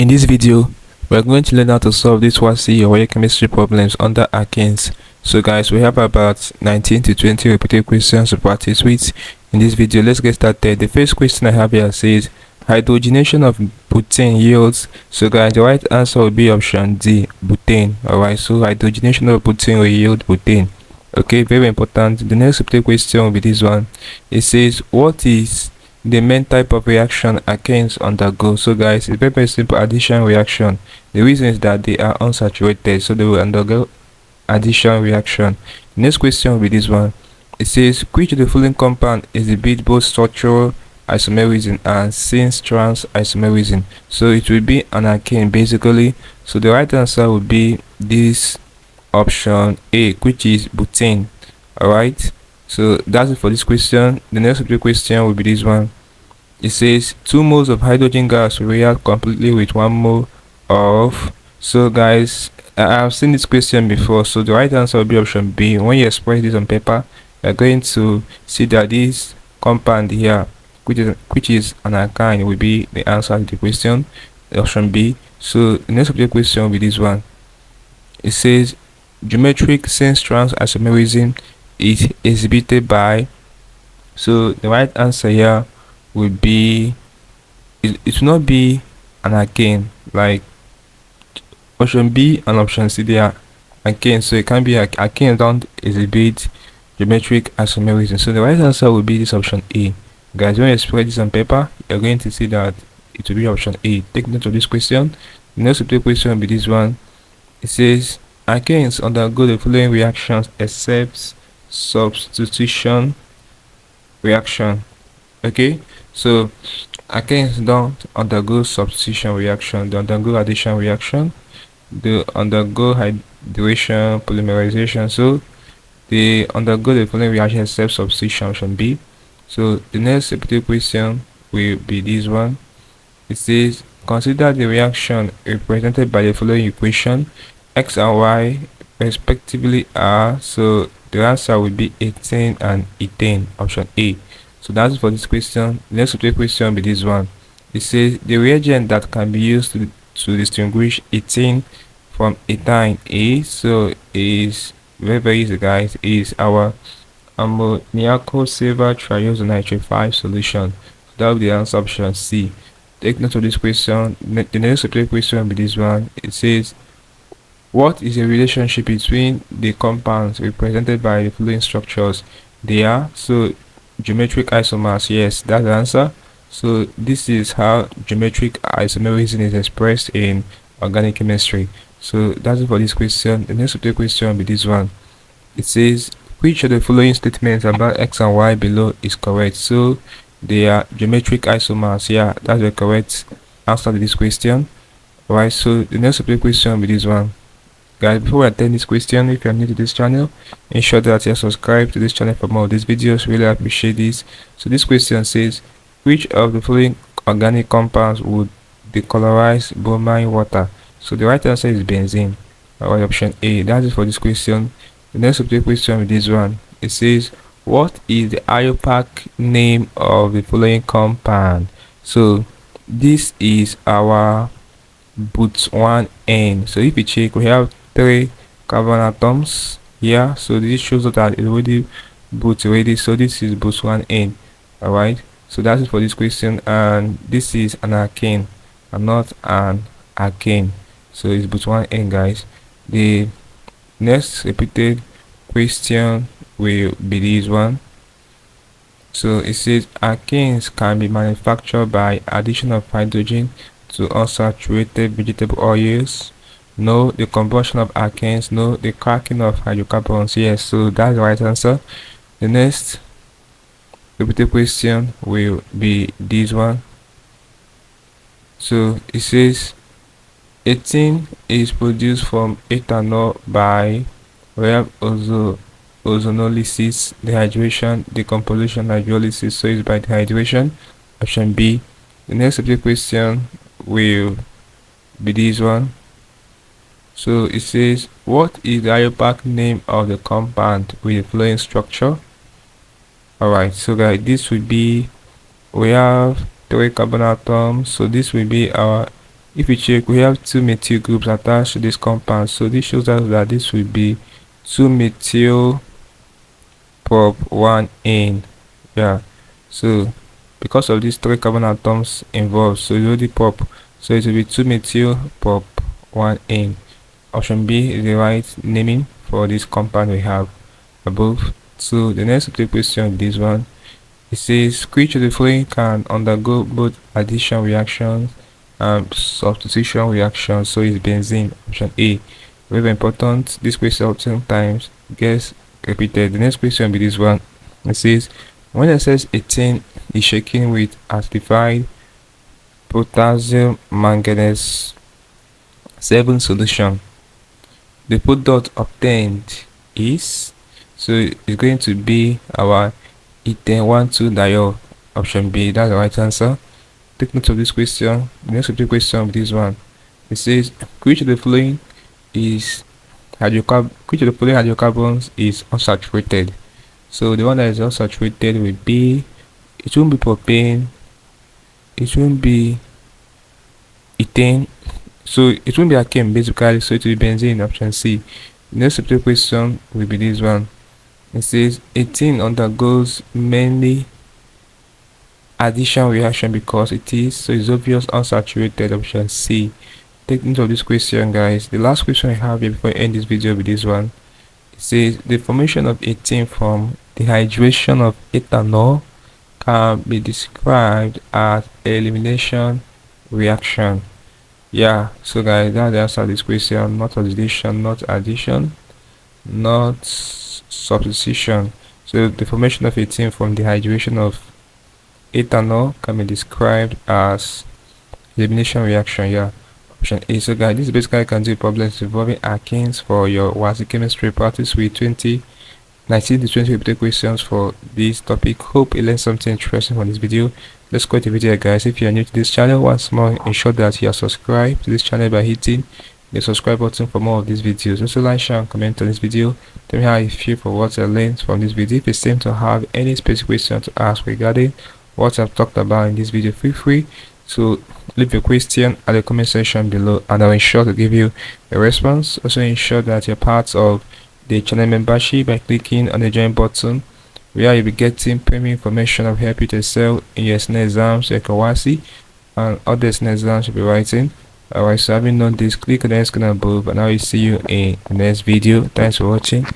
In this video, we are going to learn how to solve this WASSCE or chemistry problems under Alkenes. So guys, we have about 19 to 20 repeated questions to practice with. In this video, let's get started. The first question I have here says, hydrogenation of butane yields. So guys, the right answer will be option D, butane. Alright, so hydrogenation of butane will yield butane. Okay, very important. The next repeated question will be this one. It says, what is the main type of reaction alkanes undergo? So guys, it's very simple addition reaction. The reason is that they are unsaturated, so they will undergo addition reaction. The next question will be this one. It says, which of the following compound exhibit both structural isomerism and cis trans isomerism? So it will be an alkane basically. So the right answer would be this option A, which is butane. Alright, so that's it for this question. The next question will be this one. It says 2 moles of hydrogen gas will react completely with 1 mole of. So guys, I've seen this question before, so the right answer will be option B. When you express this on paper, you're going to see that this compound here, which is an alkyne, will be the answer to the question, option B. So the next question will be this one. It says geometric cis trans isomerism is exhibited by. So the right answer here would be, it will not be an alkane, like option B and option C, they are alkane, so it can be alkane don't exhibit geometric isomerism. So the right answer will be this option A. Guys, when you spread this on paper, you're going to see that it will be option A. Take note of this question. The next question will be this one. It says alkanes undergo the following reactions except substitution reaction. Okay, so alkanes don't undergo substitution reaction, they undergo addition reaction, they undergo hydration, polymerization. So they undergo the following reaction except substitution, option B. So the next question will be this one. It says consider the reaction represented by the following equation. X and Y respectively are. So the answer will be 18 and ethane, option A. So that's it for this question. The next question will be this one. It says the reagent that can be used to distinguish ethane from ethane is, so is very easy guys, is our ammoniacal silver triosonitrate 5 solution. So that will be the answer, option C. Take note of this question. The next question will be this one. It says, what is the relationship between the compounds represented by the following structures? They are, so geometric isomers. Yes, that's the answer. So this is how geometric isomerism is expressed in organic chemistry. So that's it for this question. The next question will be this one. It says, which of the following statements about X and Y below is correct? So they are geometric isomers. Yeah, that's the correct answer to this question. Alright, so the next question will be this one. Guys, before I attend this question, if you are new to this channel, ensure that you are subscribed to this channel for more of these videos. Really appreciate this. So this question says, which of the following organic compounds would decolorize bromine water? So the right answer is benzene. Alright, option A. That is for this question. The next question with this one. It says, what is the IUPAC name of the following compound? So this is our but1N. So if you check, we have 3 carbon atoms here, so this shows that it already but already, so this is but1N. Alright, so that's it for this question, and this is an alkane and not an alkane, so it's but1N guys. The next repeated question will be this one. So it says alkanes can be manufactured by addition of hydrogen to unsaturated vegetable oils. No. The combustion of alkanes. No. The cracking of hydrocarbons. Yes, so that's the right answer. The next repeated question will be this one. So it says ethene is produced from ethanol by ozonolysis, dehydration, decomposition, hydrolysis. So it's by dehydration, option B. The next question will be this one. So it says, what is the IUPAC name of the compound with the following structure? Alright, so guys, this will be, we have 3 carbon atoms, so this will be our If you check, we have two methyl groups attached to this compound, so this shows us that this will be 2-methyl prop 1-ene. Yeah, so because of these 3 carbon atoms involved, so it's already prop, so it will be 2-methyl prop 1-ene. Option B is the right naming for this compound we have above. So the next question, this one, it says which of the following can undergo both addition reactions and substitution reactions? So it's benzene. Option A. Very important. This question oftentimes gets repeated. The next question will be this one. It says when SS18 is shaken with acidified potassium manganese 7 solution, the product obtained is, so it's going to be our ethane 1,2-diol. Option B, that's the right answer. Take note of this question. The next question with this one, it says which of the following is which of the following hydrocarbons is unsaturated? So the one that is unsaturated will be, it won't be propane, it won't be ethane, so it won't be alkene basically, so it will be benzene. Option C. The next question will be this one. It says 18 undergoes mainly addition reaction because it is, so it's obvious unsaturated. Option C. Take note of this question, guys. The last question I have here before I end this video with this one. It says the formation of 18 from dehydration of ethanol can be described as elimination reaction. Yeah, so guys, that's the answer to this question. Not oxidation, not addition, not substitution. So the formation of 18 from dehydration of ethanol can be described as elimination reaction. Yeah, option A. So guys, this is basically can do problems involving alkenes for your WASSCE chemistry practice with 19 to 20 repeated questions for this topic. Hope you learned something interesting from this video. Let's go to the video, guys. If you are new to this channel, once more ensure that you are subscribed to this channel by hitting the subscribe button for more of these videos. Also like, share and comment on this video. Tell me how you feel for what I learned from this video. If you seem to have any specific question to ask regarding what I've talked about in this video, feel free to leave your question at the comment section below and I'll ensure to give you a response. Also ensure that you're part of the channel membership by clicking on the join button, where you'll be getting premium information of help you to excel in your SNE exams, like WASSCE and other SNE exams you'll be writing. Alright, so having done this, click on the screen above and I will see you in the next video. Thanks for watching.